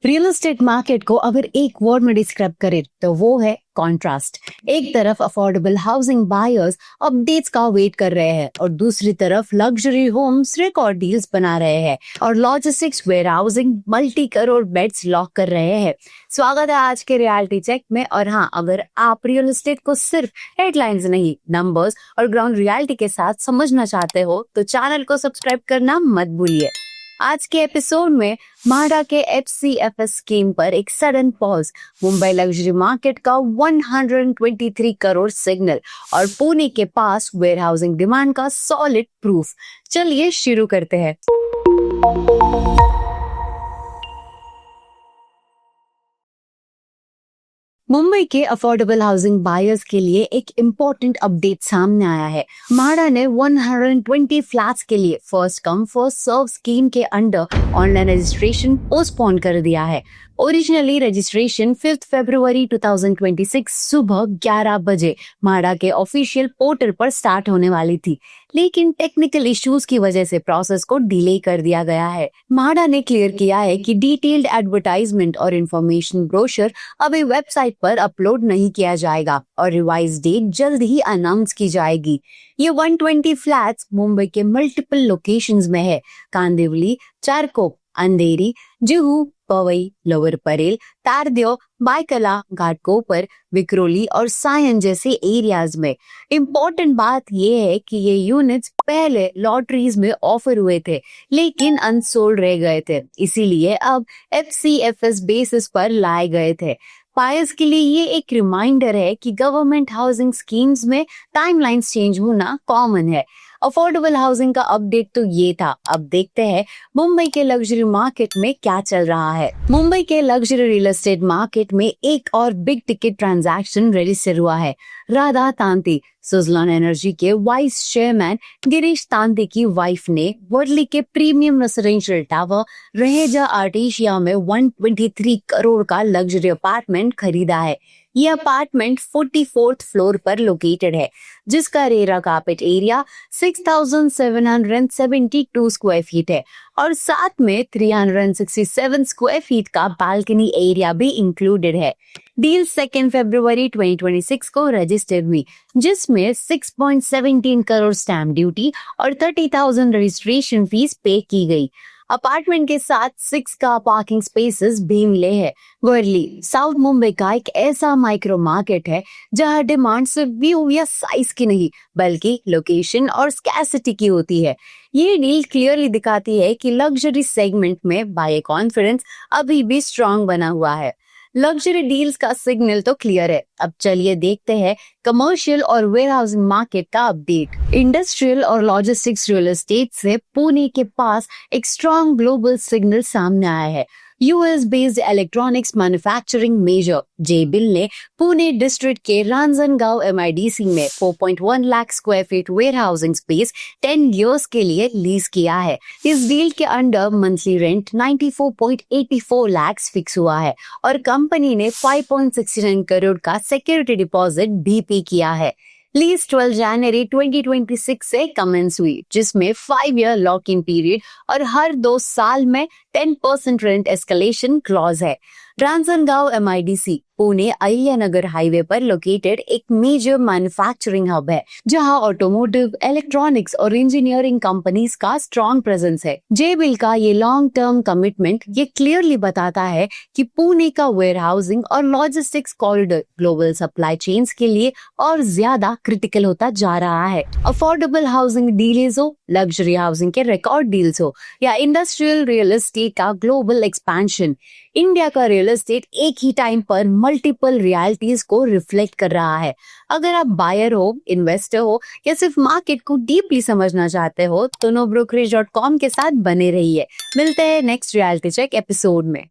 Real estate market को अगर एक वर्ड में डिस्क्राइब करें तो वो है कॉन्ट्रास्ट। एक तरफ अफोर्डेबल हाउसिंग बायर्स अपडेट्स का वेट कर रहे हैं और दूसरी तरफ लग्जरी होम्स रिकॉर्ड डील्स बना रहे हैं और logistics warehousing multi crore bets lock कर रहे हैं। स्वागत है आज के रियलिटी चेक में। और हाँ, अगर आप रियल एस्टेट को सिर्फ हेडलाइंस नहीं, नंबर्स और ग्राउंड रियलिटी के साथ समझना चाहते हो तो चैनल को सब्सक्राइब करना मत भूलिए। आज के एपिसोड में म्हाडा के एचसीएफएस स्कीम पर एक sudden pause, Mumbai luxury market का 123 करोड़ सिग्नल और पुणे के पास वेयर हाउसिंग डिमांड का सॉलिड प्रूफ। चलिए शुरू करते हैं। मुंबई के अफोर्डेबल हाउसिंग बायर्स के लिए एक इम्पोर्टेंट अपडेट सामने आया है। म्हाडा ने 120 फ्लैट्स के लिए first come first serve scheme के अंडर ऑनलाइन रजिस्ट्रेशन पोस्टपोन कर दिया है। ओरिजिनली रजिस्ट्रेशन 5 फरवरी 2026 सुबह 11 बजे म्हाडा के ऑफिशियल पोर्टल पर स्टार्ट होने वाली थी, लेकिन टेक्निकल इश्यूज की वजह से प्रोसेस को डिले कर दिया गया है। म्हाडा ने क्लियर किया है कि डिटेल्ड एडवर्टाइजमेंट और इंफॉर्मेशन ब्रोशर अभी वेबसाइट पर अपलोड नहीं किया जाएगा और रिवाइज डेट जल्द ही अनाउंस की जाएगी। ये 120 फ्लैट्स मुंबई के मल्टीपल लोकेशंस में है। कांदिवली, चारकोप, अंधेरी, जुहू, पवई, लोअर परेल, तारदेव, बायकला, घाटकोपर, विक्रोली और सायन जैसे एरियाज में। इम्पोर्टेंट बात यह है कि ये यूनिट्स पहले लॉटरीज में ऑफर हुए थे लेकिन अनसोल्ड रह गए थे, इसीलिए अब एचसीएफएस बेसिस पर लाए गए थे। बायर्स के लिए ये एक रिमाइंडर है कि गवर्नमेंट हाउसिंग स्कीम्स में टाइमलाइंस चेंज होना कॉमन है। अफोर्डेबल हाउसिंग का अपडेट तो ये था। अब देखते हैं मुंबई के लग्जरी मार्केट में क्या चल रहा है। मुंबई के लग्जरी रियल एस्टेट मार्केट में एक और बिग टिकट ट्रांजैक्शन रजिस्टर हुआ है। राधा तांती, सुजलॉन एनर्जी के वाइस चेयरमैन गिरीश तांती की वाइफ ने वर्ली के प्रीमियम रेसिडेंशियल टावर रहेजा आर्टिशिया में 123 करोड़ का लग्जरी अपार्टमेंट खरीदा है। ये अपार्टमेंट 44th फ्लोर पर लोकेटेड है, जिसका RERA carpet area 6772 square feet है और साथ में 367 स्क्वायर फीट का बालकनी एरिया भी इंक्लूडेड है। डील 2 फरवरी 2026 को रजिस्टर हुई, जिसमें 6.17 करोड़ स्टैम्प ड्यूटी और 30,000 रजिस्ट्रेशन फीस पे की गई। अपार्टमेंट के साथ 6 कार पार्किंग स्पेसेस भी मिले हैं। वर्ली साउथ मुंबई का एक ऐसा माइक्रो मार्केट है जहां डिमांड सिर्फ व्यू या साइज की नहीं बल्कि लोकेशन और स्कैसिटी की होती है। ये डील क्लियरली दिखाती है कि लग्जरी सेगमेंट में बायर कॉन्फिडेंस अभी भी स्ट्रांग बना हुआ है। लग्जरी डील्स का सिग्नल तो क्लियर है। अब चलिए देखते हैं कमर्शियल और वेयर हाउसिंग मार्केट का अपडेट। इंडस्ट्रियल और लॉजिस्टिक्स रियल एस्टेट से पुणे के पास एक स्ट्रॉन्ग ग्लोबल सिग्नल सामने आया है। US based electronics manufacturing major Jabil ने पुणे डिस्ट्रिक्ट के रांजनगांव एमआईडीसी में 4.1 lakh square feet warehousing space 10 years के लिए लीज किया है। इस डील के under monthly rent 94.84 lakh fix हुआ है और कंपनी ने 5.69 करोड़ का सिक्योरिटी डिपॉजिट भी पे किया है। लीज 12 जनवरी 2026 से कमेंस हुई, जिसमें 5 ईयर लॉक इन पीरियड और हर 2 साल में 10% रेंट एस्केलेशन क्लॉज है। रांजनगांव एमआईडीसी पुणे अहिल्यानगर हाईवे पर लोकेटेड एक मेजर मैन्युफैक्चरिंग हब है, जहां ऑटोमोटिव, इलेक्ट्रॉनिक्स और इंजीनियरिंग कंपनीज का स्ट्रॉन्ग प्रेजेंस है। जेबिल का ये लॉन्ग टर्म कमिटमेंट ये क्लियरली बताता है कि पुणे का वेयर हाउसिंग और logistics corridor global supply chains के लिए और ज्यादा क्रिटिकल होता जा रहा है। अफोर्डेबल हाउसिंग डील्स हो, लग्जरी हाउसिंग के रिकॉर्ड डील्स हो या इंडस्ट्रियल रियल एस्टेट का ग्लोबल एक्सपेंशन, इंडिया का रियल एस्टेट एक ही टाइम पर मल्टीपल रियलिटीज को रिफ्लेक्ट कर रहा है। अगर आप बायर हो, इन्वेस्टर हो या सिर्फ मार्केट को डीपली समझना चाहते हो तो nobrokerage.com के साथ बने रहिए। मिलते हैं नेक्स्ट रियलिटी चेक एपिसोड में।